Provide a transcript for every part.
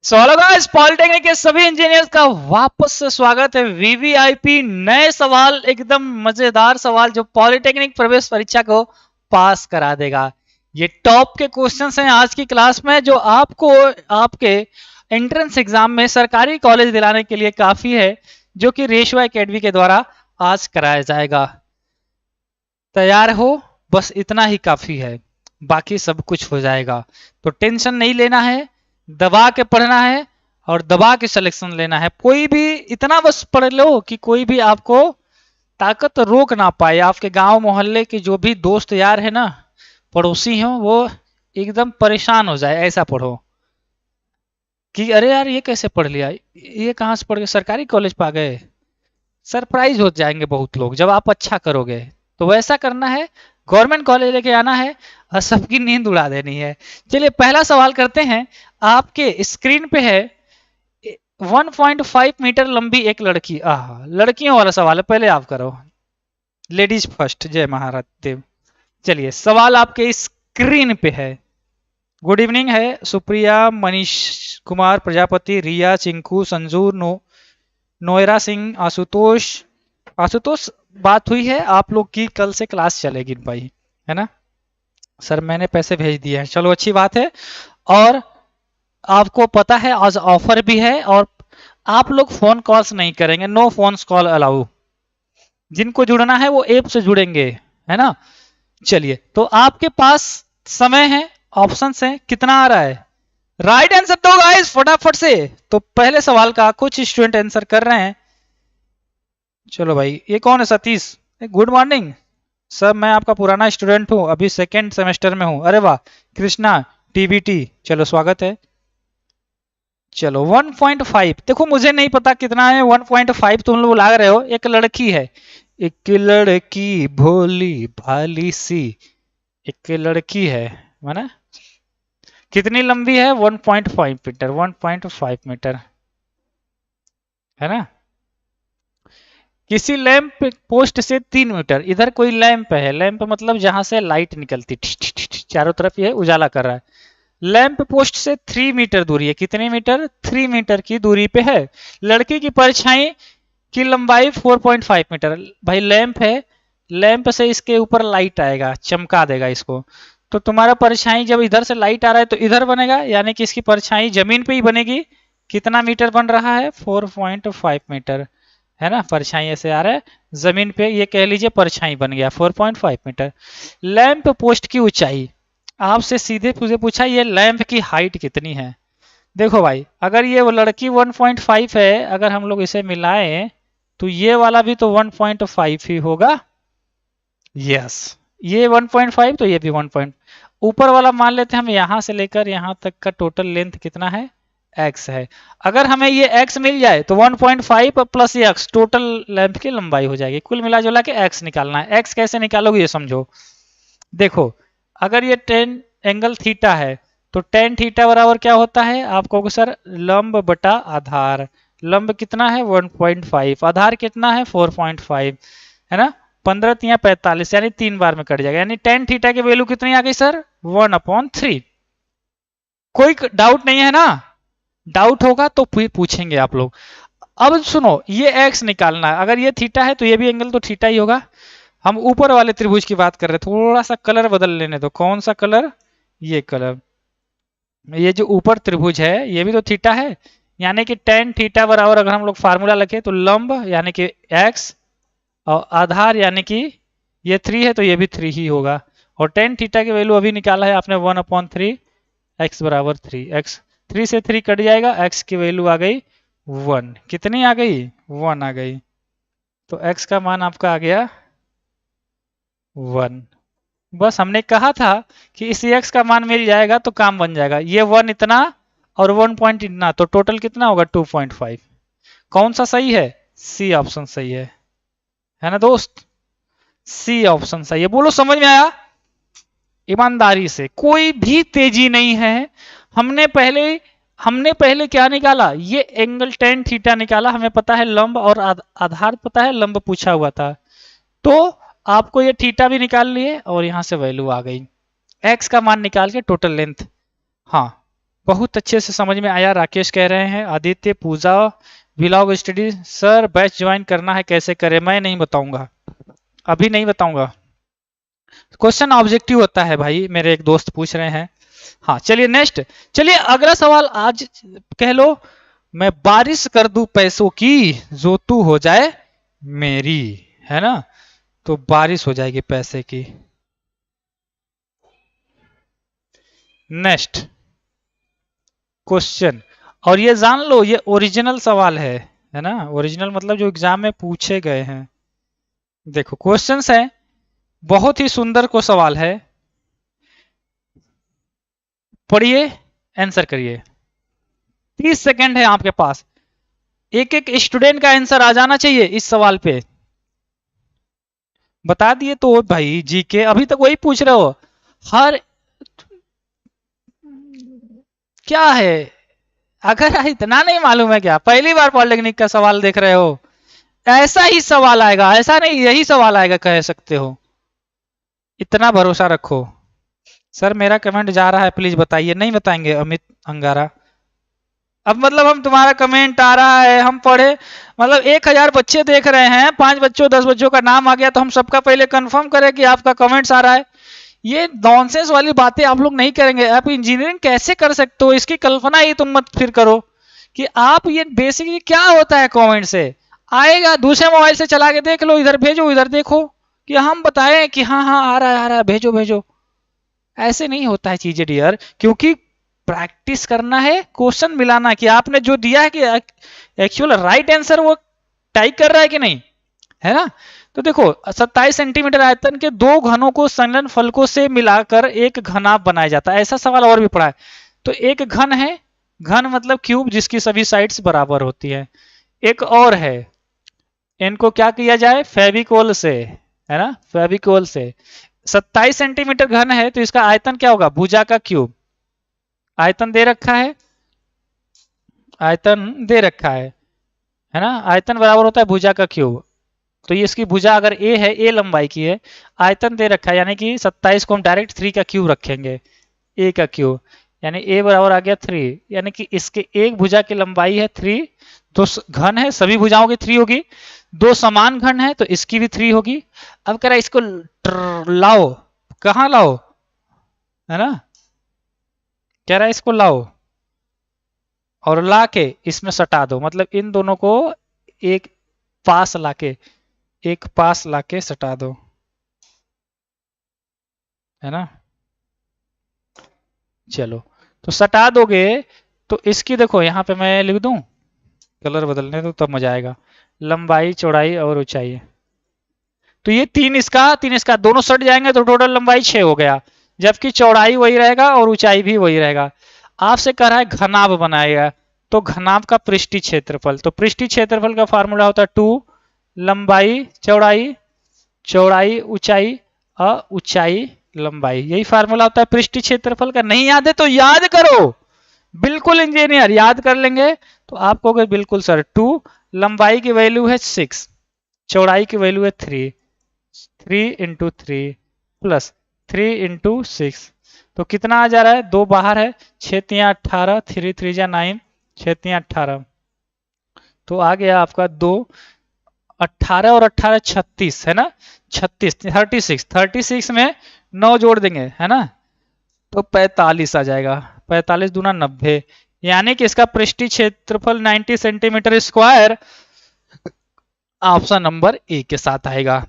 Hello guys, polytechnic के सभी engineers का वापस से स्वागत है। वीवीआईपी नए सवाल, एकदम मजेदार सवाल जो पॉलिटेक्निक प्रवेश परीक्षा को पास करा देगा। ये टॉप के क्वेश्चंस हैं आज की क्लास में, जो आपको आपके एंट्रेंस एग्जाम में सरकारी कॉलेज दिलाने के लिए काफी है, जो कि रेशो एकेडमी के द्वारा आज कराया जाएगा। तैयार हो? बस इतना ही काफी है, बाकी सब कुछ हो जाएगा। तो टेंशन नहीं लेना है, दबा के पढ़ना है और दबा के सिलेक्शन लेना है। कोई भी इतना बस पढ़ लो कि कोई भी आपको ताकत रोक ना पाए। आपके गांव मोहल्ले के जो भी दोस्त यार है ना, पड़ोसी हो, वो एकदम परेशान हो जाए, ऐसा पढ़ो कि अरे यार ये कैसे पढ़ लिया, ये कहाँ से पढ़ गए, सरकारी कॉलेज पा गए। सरप्राइज हो जाएंगे बहुत लोग जब आप अच्छा करोगे। तो वैसा करना है, गवर्नमेंट कॉलेज लेके आना है और सबकी नींद उड़ा देनी है। चलिए पहला सवाल करते हैं। आपके स्क्रीन पे है 1.5 मीटर लंबी एक लड़की। लड़कियों वाला सवाल है, पहले आप करो। लेडीज फर्स्ट, जय महाराज देव। चलिए सवाल आपके स्क्रीन पे है। गुड इवनिंग है सुप्रिया, मनीष कुमार प्रजापति, रिया, चिंकू, संजू, नोएरा सिंह, आशुतोष। आशुतोष, बात हुई है आप लोग की, कल से क्लास चलेगी भाई, है ना सर? मैंने पैसे भेज दिए हैं, चलो अच्छी बात है। और आपको पता है आज ऑफर भी है, और आप लोग फोन कॉल्स नहीं करेंगे, नो फोन कॉल अलाउ। जिनको जुड़ना है वो ऐप से जुड़ेंगे, है ना। चलिए तो आपके पास समय है, ऑप्शंस हैं, कितना आ रहा है? राइट आंसर दो गाइस फटाफट से। तो पहले सवाल का कुछ स्टूडेंट आंसर कर रहे हैं। चलो भाई, ये कौन है? सतीश, गुड मॉर्निंग सर, मैं आपका पुराना स्टूडेंट हूँ, अभी सेकेंड सेमेस्टर में हूँ। अरे वाह। कृष्णा, टीबीटी, चलो स्वागत है। चलो 1.5, देखो मुझे नहीं पता कितना है 1.5, तुम लोग लगा रहे हो। एक लड़की है, एक लड़की भोली भाली सी, एक लड़की है माना। कितनी लंबी है? 1.5 मीटर, 1.5 मीटर, है ना। किसी लैंप पोस्ट से 3 मीटर, इधर कोई लैंप है, लैंप मतलब जहां से लाइट निकलती, चारों तरफ ये उजाला कर रहा है। लैंप पोस्ट से 3 मीटर दूरी है। कितने मीटर? 3 मीटर की दूरी पे है। लड़की की परछाई की लंबाई 4.5 मीटर। भाई लैंप है, लैंप से इसके ऊपर लाइट आएगा, चमका देगा इसको। तो तुम्हारा परछाई जब इधर से लाइट आ रहा है तो इधर बनेगा, यानी कि इसकी परछाई जमीन पे ही बनेगी। कितना मीटर बन रहा है? 4.5 मीटर, है ना। परछाई ऐसे आ रहा है जमीन पे, ये कह लीजिए परछाई बन गया 4.5 मीटर। लैंप पोस्ट की ऊंचाई, आपसे सीधे पूछे पूछा ये लैंप की हाइट कितनी है। देखो भाई, अगर ये वो लड़की 1.5 है, अगर हम लोग इसे मिलाएं तो ये वाला भी तो 1.5 ही होगा। यस, ये 1.5 तो ये भी 1. ऊपर वाला मान लेते हैं हम, यहां से लेकर यहां तक का टोटल लेंथ कितना है? x है। अगर हमें ये x मिल जाए तो 1.5 प्लस x टोटल लैंप की लंबाई हो जाएगी। कुल मिला जुला के x निकालना है। x कैसे निकालोगे ये समझो। देखो, अगर ये टेन एंगल थीटा है तो टेन थीटा बराबर क्या होता है? आप कहोगे सर लंब बटा आधार। लंब कितना है? 1.5, आधार कितना है? 4.5, है ना। 15 तिया 45, यानी 3 बार में कट जाएगा, यानी टेन थीटा की वैल्यू कितनी आ गई सर? 1/3। कोई डाउट नहीं है ना? डाउट होगा तो पूछेंगे आप लोग। अब सुनो, ये x निकालना है। अगर ये थीटा है तो ये भी एंगल तो थीटा ही होगा। हम ऊपर वाले त्रिभुज की बात कर रहे हैं, थोड़ा सा कलर बदल लेने दो। कौन सा कलर? ये कलर। ये जो ऊपर त्रिभुज है ये भी तो थीटा है, यानी कि टेन थीटा बराबर, अगर हम लोग फार्मूला लिखे तो लंब यानी कि x और आधार यानी कि ये 3 है तो ये भी 3 ही होगा। और टेन थीटा की वैल्यू अभी निकाला है आपने 1/3, x बराबर 3। x 3 से 3 कट जाएगा, x की वैल्यू आ गई 1। कितनी आ गई? 1 आ गई। तो x का मान आपका आ गया 1। बस हमने कहा था कि इस x का मान मिल जाएगा तो काम बन जाएगा। ये 1 इतना और 1 पॉइंट इतना, तो टोटल कितना होगा? 2.5। कौन सा सही है? सी ऑप्शन सही है ना दोस्त। सी ऑप्शन सही है। बोलो समझ में आया? ईमानदारी से, कोई भी तेजी नहीं है। हमने पहले क्या निकाला? ये एंगल टेन थीटा निकाला, हमें पता है लंब और आधार पता है, लंब पूछा हुआ था। तो आपको ये थीटा भी निकाल लिए और यहां से वैल्यू आ गई। x का मान निकाल के टोटल लेंथ, हाँ बहुत अच्छे से समझ में आया, राकेश कह रहे हैं। Aditya, Pooja, vlog study, sir batch join करना है कैसे करें? मैं नहीं बताऊंगा, अभी नहीं बताऊंगा। क्वेश्चन ऑब्जेक्टिव होता है भाई, मेरे एक दोस्त पूछ रहे हैं। हाँ चलिए नेक्स्ट, चलिए अगला सवाल आज कह लो, मैं बारिश कर दूं पैसों की जो तू हो जाए मेरी, है ना? तो बारिश हो जाएगी पैसे की। नेक्स्ट क्वेश्चन, और ये जान लो ये ओरिजिनल सवाल है ना? ओरिजिनल मतलब जो एग्जाम में पूछे गए हैं। देखो क्वेश्चंस है, बहुत ही सुंदर को सवाल है, पढ़िए, आंसर करिए। 30 सेकंड है आपके पास, एक एक स्टूडेंट का आंसर आ जाना चाहिए इस सवाल पे। बता दिए तो भाई जीके अभी तक वही पूछ रहे हो। हर क्या है, अगर इतना नहीं मालूम है क्या? पहली बार पॉलिटेक्निक का सवाल देख रहे हो? ऐसा ही सवाल आएगा, ऐसा नहीं यही सवाल आएगा कह सकते हो, इतना भरोसा रखो। सर मेरा कमेंट जा रहा है, प्लीज बताइए। नहीं बताएंगे अमित अंगारा। अब मतलब हम तुम्हारा कमेंट आ रहा है हम पढ़े, मतलब 1000 बच्चे देख रहे हैं, 5 बच्चों 10 बच्चों का नाम आ गया तो हम सबका पहले कंफर्म करें कि आपका कमेंट्स आ रहा है। ये नॉनसेंस वाली बातें आप लोग नहीं करेंगे। आप इंजीनियरिंग कैसे कर सकते हो, इसकी कल्पना ही तुम मत फिर करो कि आप ये बेसिकली क्या होता है। कमेंट से आएगा, दूसरे मोबाइल से चला के देख लो, इधर भेजो इधर देखो कि हम बताएं कि हाँ हाँ आ रहा है भेजो भेजो। ऐसे नहीं होता है चीजें डियर, क्योंकि प्रैक्टिस करना है, क्वेश्चन मिलाना कि आपने जो दिया है कि एक्चुअल राइट आंसर वो टाइप कर रहा है कि नहीं, है ना? तो देखो 27 सेंटीमीटर आयतन के दो घनों को संलग्न फलकों से मिलाकर एक घनाभ बनाया जाता है। ऐसा सवाल और भी पड़ा है। तो एक घन है, घन मतलब क्यूब जिसकी सभी साइड्स बराबर होती है। एक और है, इनको क्या किया जाए? फेविकोल से, है ना? फेविकोल से। 27 सेंटीमीटर घन है तो इसका आयतन क्या होगा? भुजा का क्यूब। आयतन दे रखा है, आयतन दे रखा है ना? आयतन बराबर होता है भुजा का क्यूब। तो ये इसकी भुजा अगर ए है, ए लंबाई की है, आयतन दे रखा है, यानी कि 27 को हम डायरेक्ट 3 का क्यूब रखेंगे, ए का क्यूब, यानी ए बराबर आ गया 3, यानी कि इसके एक भुजा की लंबाई है 3। तो घन है, सभी भुजाओं की 3 होगी। दो समान घन है तो इसकी भी 3 होगी। अब कह रहा है इसको लाओ, कहाँ लाओ, है ना? कह रहा है इसको लाओ और ला के इसमें सटा दो, मतलब इन दोनों को एक पास लाके, एक पास लाके सटा दो, है ना? चलो तो सटा दोगे तो इसकी देखो यहां पे मैं लिख दूं, कलर बदलने दो तब मजा आएगा। लंबाई चौड़ाई और ऊंचाई, तो ये तीन इसका दोनों सट जाएंगे तो टोटल लंबाई 6 हो गया, जबकि चौड़ाई वही रहेगा और ऊंचाई भी वही रहेगा। आपसे कह रहा है घनाभ बनाएगा, तो घनाभ का पृष्ठीय क्षेत्रफल, तो पृष्ठीय क्षेत्रफल का फार्मूला होता है 2 लंबाई चौड़ाई, चौड़ाई ऊंचाई, ऊंचाई लंबाई, यही फार्मूला होता है पृष्ठीय क्षेत्रफल का। नहीं याद है तो याद करो, बिल्कुल इंजीनियर याद कर लेंगे। तो आप कहोगे बिल्कुल सर, 2 लंबाई की वैल्यू है 6, चौड़ाई की वैल्यू है 3, 3 इंटू 3 प्लस 3 इंटू 6, तो कितना आ जा रहा है? 2 बाहर है, 6 तिया 18, 3 3 जा 9, 6 तिया 18, तो आ गया आपका 2, 18 और 18 36, है ना? 36 36 में 9 जोड़ देंगे, है ना? तो 45 आ जाएगा, 45 दूना 90, यानी कि इसका पृष्ठीय क्षेत्रफल 90 centimetre square option number A के साथ आएगा।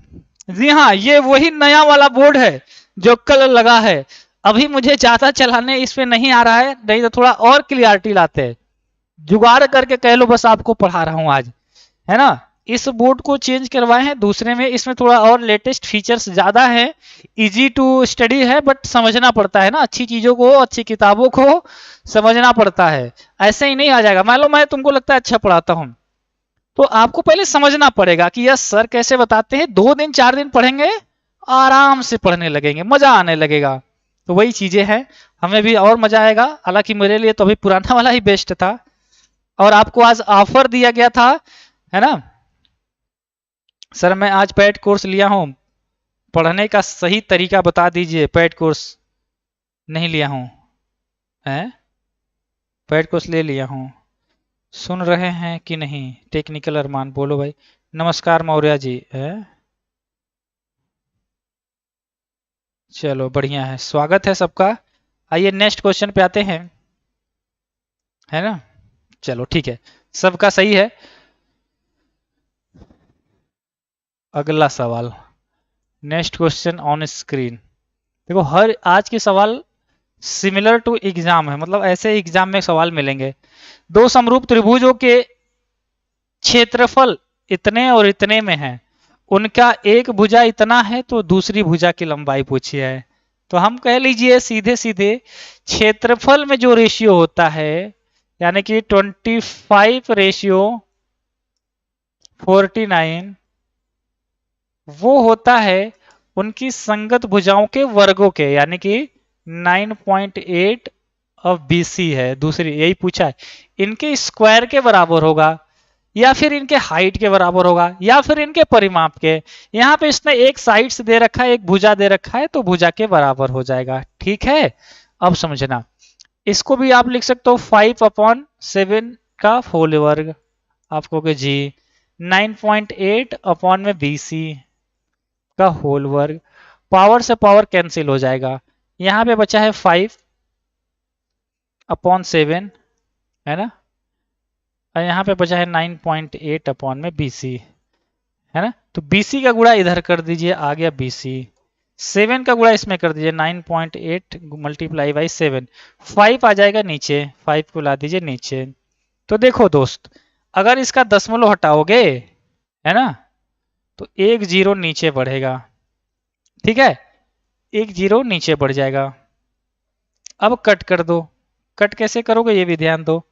जी हाँ, ये वही नया वाला बोर्ड है जो कल लगा है। अभी मुझे ज्यादा चलाने इस पे नहीं आ रहा है, नहीं तो थोड़ा और क्लियरिटी लाते हैं। जुगाड़ करके कह लो बस आपको पढ़ा रहा हूं आज, है ना? इस बोर्ड को चेंज करवाए हैं दूसरे में, इसमें थोड़ा और लेटेस्ट फीचर्स ज्यादा है, इजी टू स्टडी है, बट समझना पड़ता है ना, अच्छी चीजों को, अच्छी किताबों को समझना पड़ता है। ऐसे ही नहीं आ जाएगा। मान लो मैं तुमको लगता है अच्छा पढ़ाता हूं, तो आपको पहले समझना पड़ेगा कि यह सर कैसे बताते हैं। 2 दिन 4 दिन पढ़ेंगे, आराम से पढ़ने लगेंगे, मजा आने लगेगा। तो वही चीजें हैं, हमें भी और मजा आएगा। हालांकि मेरे लिए तो अभी पुराना वाला ही बेस्ट था, और आपको आज ऑफर दिया गया था, है ना? सर मैं आज पेड कोर्स लिया हूं, पढ़ने का सही तरीका बता दीजिए, पेड कोर्स नहीं लिया हूं, है पेड कोर्स ले लिया हूँ। सुन रहे हैं कि नहीं? टेक्निकल अरमान बोलो भाई। नमस्कार मौर्य जी है। चलो बढ़िया है, स्वागत है सबका। आइए नेक्स्ट क्वेश्चन पे आते हैं, है ना? चलो ठीक है, सबका सही है। अगला सवाल, नेक्स्ट क्वेश्चन ऑन स्क्रीन। देखो हर आज के सवाल सिमिलर टू एग्जाम है, मतलब ऐसे एग्जाम में सवाल मिलेंगे। दो समरूप त्रिभुजों के क्षेत्रफल इतने और इतने में है, उनका एक भुजा इतना है तो दूसरी भुजा की लंबाई पूछी है। तो हम कह लीजिए सीधे सीधे क्षेत्रफल में जो रेशियो होता है, यानी कि 25:49, वो होता है उनकी संगत भुजाओं के वर्गों के, यानी कि 9.8 ऑफ BC है। दूसरी यही पूछा है, इनके स्क्वायर के बराबर होगा, या फिर इनके हाइट के बराबर होगा, या फिर इनके परिमाप के। यहाँ पे इसने एक साइड से दे रखा है, एक भुजा दे रखा है, तो भुजा के बराबर हो जाएगा। ठीक है, अब समझना। इसको भी आप लिख सकते हो 5/7 का होल वर्ग, आपको के जी 9.8 अपॉन में BC का होल वर्ग। पावर से पावर कैंसिल हो जाएगा, यहाँ पे बचा है 5/7, है ना? और यहाँ पे बचा है 9.8 अपॉन में BC, है ना? तो BC का गुणा इधर कर दीजिए, आ गया BC। 7 का गुणा इसमें कर दीजिए, 9.8 मल्टीप्लाई बाई 7, 5 आ जाएगा नीचे, 5 को ला दीजिए नीचे। तो देखो दोस्त, अगर इसका दशमलव हटाओगे, है ना, तो एक जीरो नीचे बढ़ेगा। ठीक है, एक जीरो नीचे बढ़ जाएगा। अब कट कर दो। कट कैसे करोगे ये भी ध्यान दो।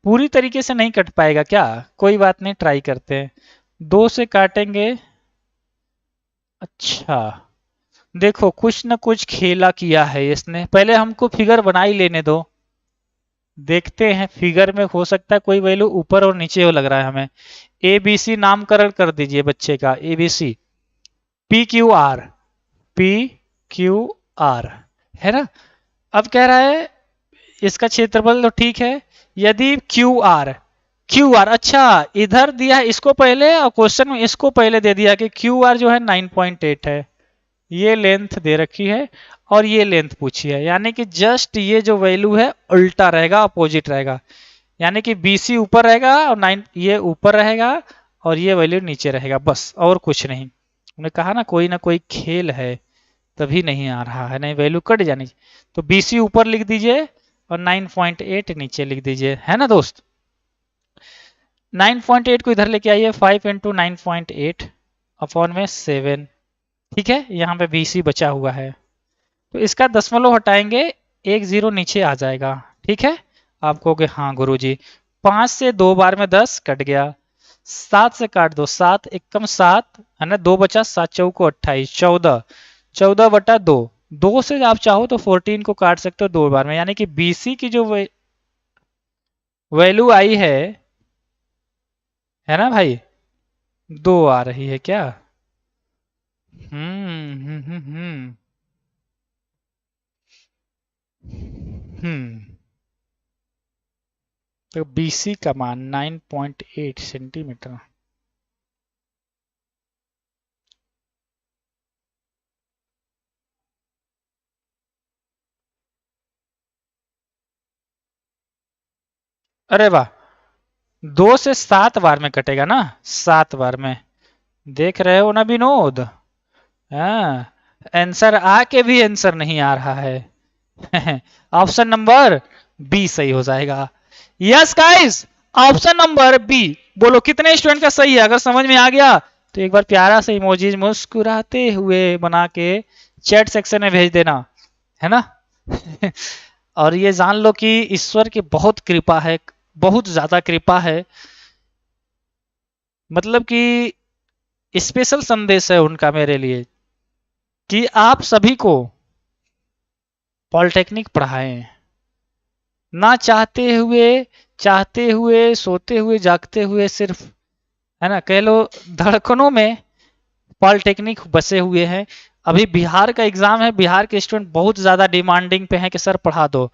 पूरी तरीके से नहीं कट पाएगा क्या? कोई बात नहीं, ट्राई करते हैं। 2 से काटेंगे। अच्छा, देखो कुछ न कुछ खेला किया है इसने। पहले हमको फिगर बना ही लेने दो, देखते हैं फिगर में हो सकता है कोई वैल्यू ऊपर और नीचे हो, लग रहा है हमें। ABC नामकरण कर दीजिए बच्चे का, ABC PQR, PQR, है ना? अब कह रहा है इसका क्षेत्रफल तो ठीक है, यदि QR, अच्छा इधर दिया है इसको पहले, और क्वेश्चन में इसको पहले दे दिया कि QR जो है 9.8 है, ये लेंथ दे रखी है और ये लेंथ पूछी है, यानी कि जस्ट ये जो वैल्यू है उल्टा रहेगा, अपोजिट रहेगा। यानी कि BC ऊपर रहेगा और 9 ये ऊपर रहेगा और ये वैल्यू नीचे रहेगा, बस और कुछ नहीं। उन्होंने कहा ना कोई खेल है, तभी नहीं आ रहा है, नहीं वैल्यू कट जानी। तो BC ऊपर लिख दीजिए और 9.8 नीचे लिख दीजिए, है ना दोस्त? 9.8 को इधर लेके आइए, 5 इंटू 9.8 अपॉन में 7। ठीक है, यहाँ पे BC बचा हुआ है, तो इसका दशमलव हटाएंगे, एक जीरो नीचे आ जाएगा। ठीक है, आप कहोगे हाँ गुरुजी। 5 से 2 बार में 10 कट गया, 7 से काट दो, 7 एकम 7, है ना? 2 बचा, 7 चौको 28, 14, 14/2। 2 से आप चाहो तो 14 को काट सकते हो 2 बार में, यानी कि BC की जो वैल्यू आई है ना भाई, 2 आ रही है क्या? हम्म। हम्म, तो BC का मान 9.8 सेंटीमीटर। अरे वाह, 2 से 7 बार में कटेगा ना, 7 बार में। देख रहे हो ना विनोद? हाँ, आंसर आके भी आंसर नहीं आ रहा है। ऑप्शन नंबर बी सही हो जाएगा। Yes guys, option number B. बोलो कितने स्टूडेंट का सही है? अगर समझ में आ गया तो एक बार प्यारा सा इमोजीज मुस्कुराते हुए बना के चैट सेक्शन में भेज देना, है ना? और ये जान लो कि ईश्वर की बहुत कृपा है, बहुत ज्यादा कृपा है, मतलब कि स्पेशल संदेश है उनका मेरे लिए कि आप सभी को पॉलिटेक्निक पढ़ाएं, ना चाहते हुए सोते हुए जागते हुए, सिर्फ, है ना, कह लो धड़कनों में पॉलिटेक्निक बसे हुए हैं। अभी बिहार का एग्जाम है, बिहार के स्टूडेंट बहुत ज्यादा डिमांडिंग पे हैं कि सर पढ़ा दो।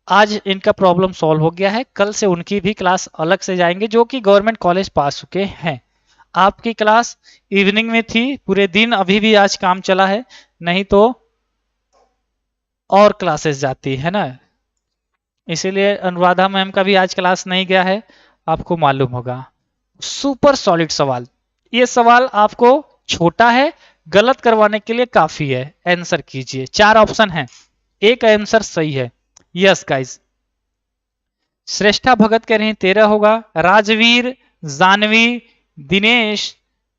आज इनका प्रॉब्लम सॉल्व हो गया है, कल से उनकी भी क्लास अलग से जाएंगे जो कि गवर्नमेंट कॉलेज पास चुके हैं। आपकी क्लास इवनिंग में थी पूरे दिन, अभी भी आज काम चला है, नहीं तो और क्लासेस जाती है ना। इसीलिए अनुराधा मैम का भी आज क्लास नहीं गया है, आपको मालूम होगा। सुपर सॉलिड सवाल, ये सवाल आपको छोटा है, गलत करवाने के लिए काफी है। आंसर कीजिए, 4 ऑप्शन है, एक आंसर सही है। यस गाइस, श्रेष्ठा भगत कह रहे हैं 13 होगा। राजवीर, जानवी, दिनेश,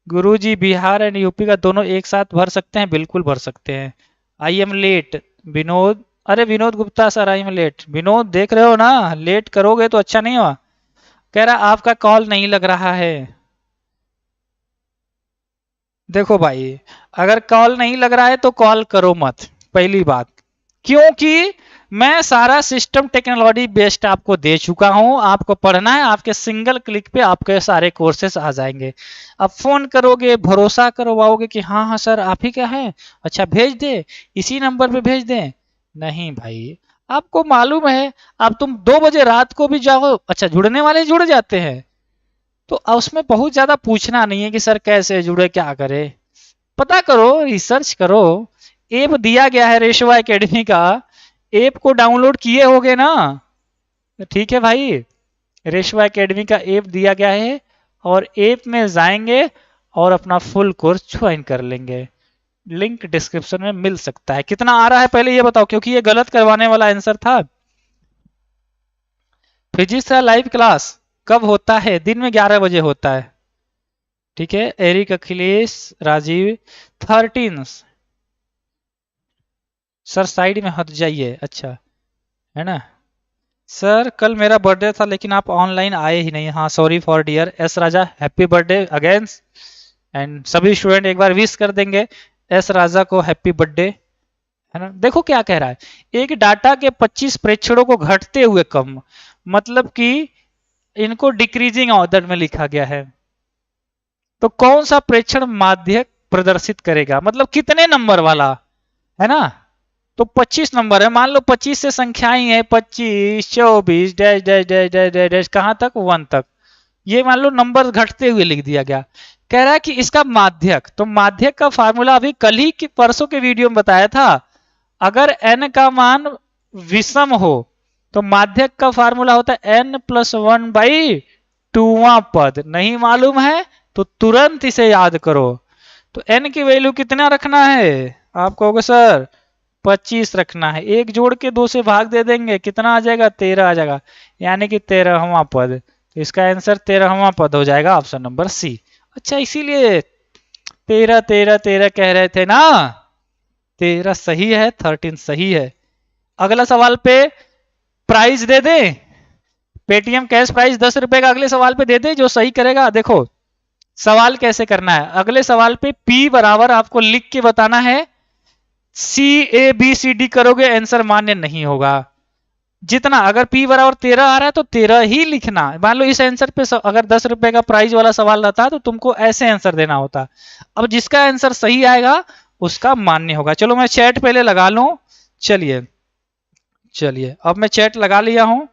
गुरुजी बिहार एंड यूपी का दोनों एक साथ भर सकते हैं, बिल्कुल भर सकते हैं। आई एम लेट, विनोद, अरे Vinod Gupta sir I am late. Vinod देख रहे हो ना, लेट करोगे तो अच्छा नहीं हुआ। कह रहा आपका कॉल नहीं लग रहा है। देखो भाई, अगर कॉल नहीं लग रहा है तो कॉल करो मत, पहली बात, क्योंकि मैं सारा सिस्टम टेक्नोलॉजी बेस्ड आपको दे चुका हूं। आपको पढ़ना है, आपके सिंगल क्लिक पे आपके सारे कोर्सेस आ जाएंगे। अब फोन करोगे, भरोसा करवाओगे कि हाँ हाँ सर आप ही क्या है, अच्छा भेज दे, इसी नंबर पे भेज दें। नहीं भाई, आपको मालूम है, अब तुम 2 बजे रात को भी जाओ, अच्छा जुड़ने वाले जुड़ जाते हैं, तो उसमें बहुत ज्यादा पूछना नहीं है कि सर कैसे जुड़े, क्या करे। पता करो, रिसर्च करो। ऐप दिया गया है रेशवा एकेडमी का, ऐप को डाउनलोड किए होगे ना, तो ठीक है भाई। रेशवा एकेडमी का ऐप दिया गया है, और ऐप में जाएंगे और अपना फुल कोर्स ज्वाइन कर लेंगे। लिंक डिस्क्रिप्शन में मिल सकता है। कितना आ रहा है पहले ये बताओ, क्योंकि ये गलत करवाने वाला आंसर था। फिजिक्स का लाइव क्लास कब होता है? दिन में 11 बजे होता है। ठीक है, Eric, Akhilesh, Rajiv, 13 sir side में हट जाइए, अच्छा है ना। सर कल मेरा बर्थडे था लेकिन आप ऑनलाइन आए ही नहीं। हाँ sorry for dear. S Raja happy birthday again, and सभी स्टूडेंट एक बार विश कर देंगे एस राजा को हैप्पी बर्थडे, है ना। देखो क्या कह रहा है, एक डाटा के 25 प्रेक्षणों को घटते हुए कम, मतलब कि इनको डिक्रीजिंग ऑर्डर में लिखा गया है। तो कौन सा प्रेक्षण माध्यक प्रदर्शित करेगा, मतलब कितने नंबर वाला, है ना। तो 25 नंबर है, मान लो 25 से संख्याएं है, 25, 24, dash dash dash dash dash dash, कहां तक, 1 तक। ये मान लो नंबर घटते हुए लिख दिया गया। कह रहा है कि इसका माध्यक, तो माध्यक का फार्मूला अभी कल ही की परसों के वीडियो में बताया था। अगर n का मान विषम हो तो माध्यक का फार्मूला होता है n+1/2वां पद। नहीं मालूम है तो तुरंत इसे याद करो। तो n की वैल्यू कितना रखना है, आप कहोगे सर 25 रखना है, एक जोड़ के 2 से भाग दे देंगे, कितना आ जाएगा, 13 आ जाएगा, यानी कि 13वां पद। तो इसका आंसर 13वां पद हो जाएगा, ऑप्शन नंबर सी। अच्छा इसीलिए 13 13 13 कह रहे थे ना, 13 सही है, 13 सही है। अगला सवाल पे प्राइज दे दे, पेटीएम कैश प्राइज 10 रुपए का अगले सवाल पे दे दे जो सही करेगा। देखो सवाल कैसे करना है, अगले सवाल पे P बराबर आपको लिख के बताना है, CABCD करोगे आंसर मान्य नहीं होगा। जितना, अगर P बराबर 13 आ रहा है तो 13 ही लिखना। मान लो इस आंसर पे अगर 10 रुपए का प्राइज वाला सवाल रहता तो तुमको ऐसे आंसर देना होता। अब जिसका आंसर सही आएगा उसका मान्य होगा। चलो मैं चैट पहले लगा लूं, चलिए चलिए अब मैं चैट लगा लिया हूं।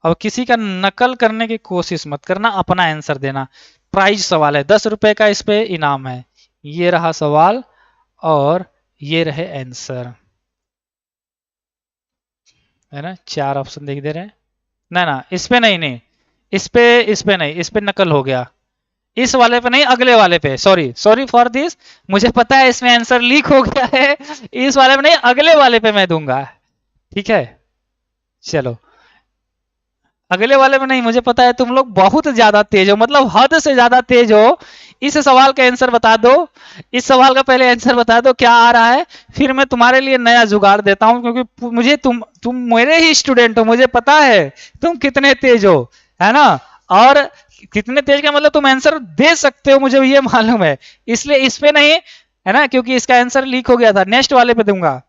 अब किसी का नकल करने की कोशिश मत करना, अपना आंसर देना। प्राइज सवाल है, 10 रुपए का इस पे इनाम है। ये रहा सवाल और ये रहे आंसर, है ना। 4 ऑप्शन देख दे रहे हैं ना, ना इस पे नहीं, नहीं इस पे नहीं, इस पे नकल हो गया। इस वाले पे नहीं, अगले वाले पे, सॉरी सॉरी फॉर दिस, मुझे पता है इसमें आंसर लीक हो गया है। इस वाले पे नहीं, अगले वाले पे मैं दूंगा, ठीक है। चलो अगले वाले में नहीं, मुझे पता है तुम लोग बहुत ज्यादा तेज हो, मतलब हद से ज्यादा तेज हो। इस सवाल का आंसर बता दो, इस सवाल का पहले आंसर बता दो क्या आ रहा है, फिर मैं तुम्हारे लिए नया जुगाड़ देता हूं, क्योंकि मुझे तुम मेरे ही स्टूडेंट हो, मुझे पता है तुम कितने तेज हो, है ना। और कितने तेज का मतलब तुम आंसर दे सकते हो, मुझे ये मालूम है। इसलिए इस पे नहीं, है ना, क्योंकि इसका आंसर लीक हो गया था। नेक्स्ट वाले पे दूंगा।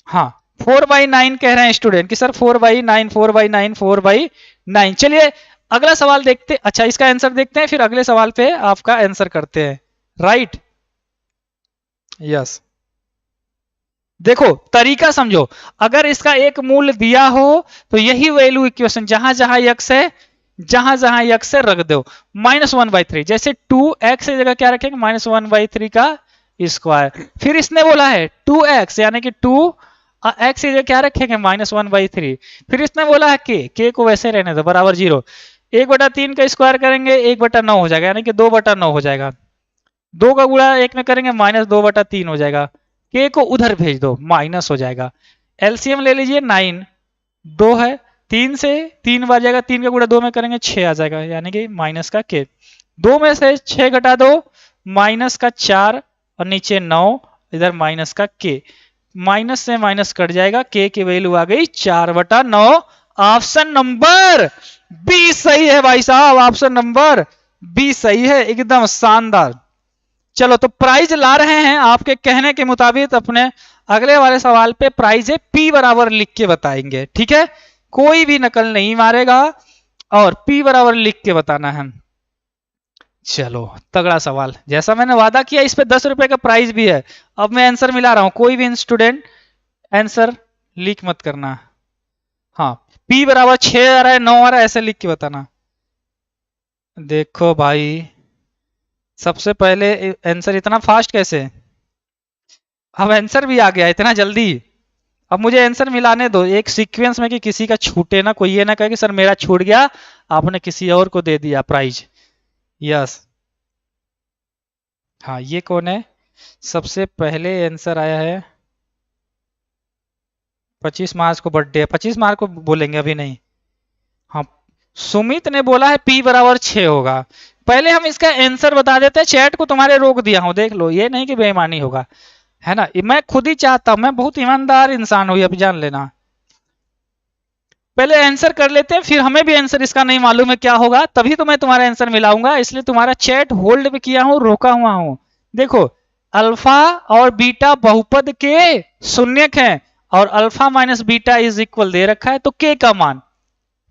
हाँ 4/9 कह रहे हैं स्टूडेंट कि सर 4/9 4/9 4/9। चलिए अगला सवाल देखते, अच्छा इसका आंसर देखते हैं, फिर अगले सवाल पे आपका आंसर करते हैं, राइट। यस देखो तरीका समझो, अगर इसका एक मूल्य दिया हो तो यही वैल्यू इक्वेशन जहां जहां यक्स है, जहां जहां यक्स है रख दो। -1/3, जैसे 2x की जगह क्या रखेंगे, -1/3 का स्क्वायर। फिर इसने बोला है 2x यानी कि 2 x की जगह क्या रखेंगे, -1/3। फिर इसने बोला है k को वैसे रहने दो बराबर 0। 1/3 का स्क्वायर करेंगे 1/9 हो जाएगा, यानी कि 2/9 हो जाएगा। 2 का गुणा 1 में करेंगे -2/3 हो जाएगा। k को उधर भेज दो, माइनस हो जाएगा। एलसीएम ले लीजिए, 9 2 है, 3 से 3 बार जाएगा, 3 का गुणा 2 में करेंगे 6 आ जाएगा, यानी कि माइनस का k। 2 में से 6 घटा दो, माइनस का 4 और नीचे 9, इधर माइनस का k। माइनस से माइनस कट जाएगा, k की वैल्यू आ गई 4/9। ऑप्शन नंबर बी सही है भाई साहब, ऑप्शन नंबर बी सही है, एकदम शानदार। चलो तो प्राइज ला रहे हैं आपके कहने के मुताबिक। अपने अगले वाले सवाल पे प्राइज है p बराबर लिख के बताएंगे, ठीक है, कोई भी नकल नहीं मारेगा और p बराबर लिख के बताना है। चलो तगड़ा सवाल, जैसा मैंने वादा किया इस पे 10 रुपए का प्राइज भी है। अब मैं आंसर मिला रहा हूं, कोई भी स्टूडेंट आंसर लीक मत करना। हाँ, p बराबर 6 आ रहा है 9 आ रहा है ऐसे लिख के बताना। देखो भाई, सबसे पहले आंसर इतना फास्ट कैसे, अब आंसर भी आ गया इतना जल्दी। अब मुझे आंसर मिलाने दो एक सीक्वेंस में कि किसी का छूटे ना, कोई ये ना कहे कि सर मेरा छूट गया, आपने किसी और को दे दिया प्राइज। यस, हाँ ये कौन है, सबसे पहले आंसर आया है 25 मार्च को बर्थडे है, 25 मार्च को बोलेंगे अभी नहीं। हाँ, सुमित ने बोला है p बराबर 6 होगा। पहले हम इसका आंसर बता देते हैं, चैट को तुम्हारे रोक दिया हूं देख लो, ये नहीं कि बेईमानी होगा, है ना, मैं खुद ही चाहता हूं, मैं बहुत ईमानदार इंसान हूं, अभी जान लेना। पहले आंसर कर लेते हैं, फिर हमें भी आंसर इसका नहीं मालूम है क्या होगा, तभी तो मैं तुम्हारा आंसर मिलाऊंगा, इसलिए तुम्हारा चैट होल्ड पे किया हूं, रोका हुआ हूं। देखो, अल्फा और बीटा बहुपद के शून्यक हैं और alpha minus beta is equal दे रखा है, तो के का मान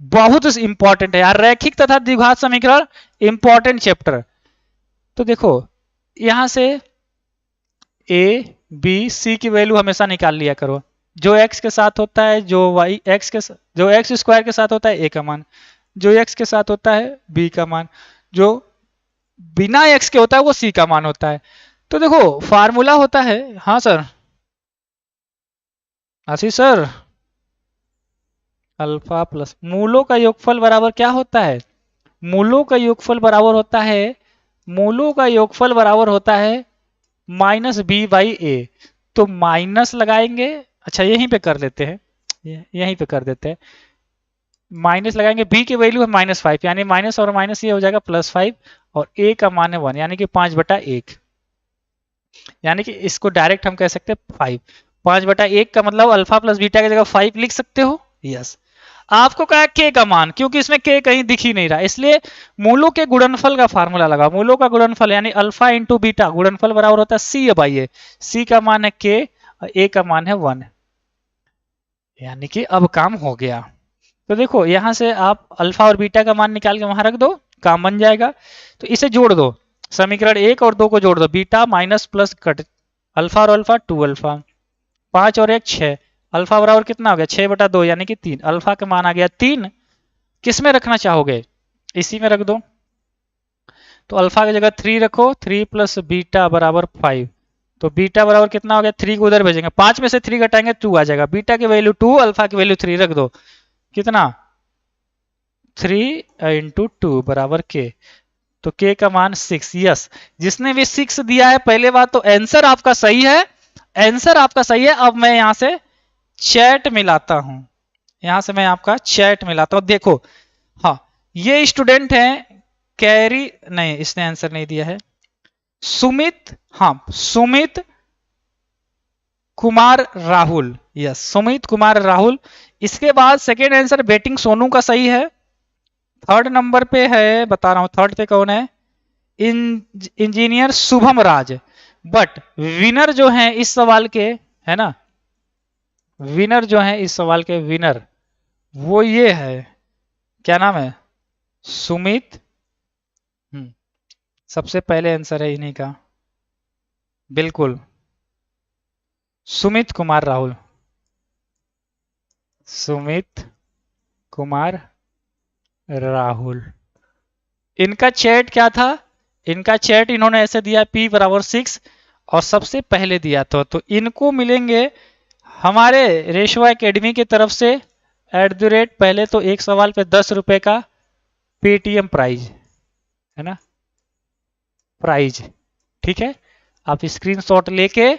बहुत इंपॉर्टेंट है यार, रैखिक तथा द्विघात समीकरण इंपॉर्टेंट चैप्टर। तो देखो यहां से ए बी सी की वैल्यू हमेशा निकाल लिया करो, जो x के साथ होता है, जो y x के जो x स्क्वायर के साथ होता है a का मान, जो x के साथ होता है b का मान, जो बिना x के होता है वो c का मान होता है। तो देखो फार्मूला होता है, हाँ सर आशीष सर, अल्फा प्लस मूलों का योगफल बराबर क्या होता है, मूलों का योगफल बराबर होता है, मूलों का योगफल बराबर होता है -b/a। तो माइनस लगाएंगे, अच्छा यहीं पे कर लेते हैं, यहीं पे कर देते हैं, माइनस लगाएंगे, b की वैल्यू है -5, यानी माइनस और माइनस ये हो जाएगा +5, और a का मान है 1, यानी कि 5/1, यानी कि इसको डायरेक्ट हम कह सकते हैं 5। 5/1 का मतलब अल्फा प्लस बीटा की जगह 5 लिख सकते हो। यस, आपको कहा k का मान, क्योंकि इसमें k कहीं दिख ही नहीं रहा, इसलिए मूलों के गुणनफल का फार्मूला लगा, मूलों का गुणनफल यानी अल्फा इंटू बीटा गुणनफल बराबर होता है c/a। c का मान है k और a का मान है 1, यानी कि अब काम हो गया। तो देखो यहां से आप अल्फा और बीटा का मान निकाल के वहां रख दो, काम बन जाएगा। तो इसे जोड़ दो, समीकरण 1 और 2 को जोड़ दो, beta minus plus cut, alpha और अल्फा 2 अल्फा, 5 और 1 6, अल्फा बराबर कितना हो गया 6/2, यानी कि 3, अल्फा का मान आ गया 3। किस में रखना चाहोगे, इसी में रख दो, तो अल्फा की जगह 3 रखो, 3 प्लस बीटा बराबर 5, तो बीटा बराबर कितना हो गया, 3 को उधर भेजेंगे, 5 में से 3 घटाएंगे 2 आ जाएगा, बीटा की वैल्यू 2 अल्फा की वैल्यू 3 रख दो, कितना 3 इंटू 2 बराबर के, तो k का मान 6। यस, जिसने भी 6 दिया है, पहले बात तो आंसर आपका सही है, आंसर आपका सही है। अब मैं यहां से चैट मिलाता हूं, यहां से मैं आपका चैट मिलाता हूं, देखो हाँ ये स्टूडेंट है कैरी, नहीं इसने आंसर नहीं दिया है, सुमित, हाँ सुमित कुमार राहुल, यस सुमित कुमार राहुल। इसके बाद सेकेंड आंसर बेटिंग सोनू का सही है। थर्ड नंबर पे है, बता रहा हूं थर्ड पे कौन है, engineer Shubham Raj. But winner जो है इस सवाल के, है ना, विनर जो है इस सवाल के विनर वो ये है, क्या नाम है, सुमित, सबसे पहले आंसर है इन्हीं का, बिल्कुल सुमित कुमार राहुल, सुमित कुमार राहुल। इनका चैट क्या था? इनका चैट इन्होंने ऐसे दिया P बराबर 6 और सबसे पहले दिया तो इनको मिलेंगे हमारे रेशवा एकेडमी की तरफ से पहले तो एक सवाल पे 10 रुपए का पेटीएम प्राइज है ना, प्राइज। ठीक है, आप स्क्रीनशॉट लेके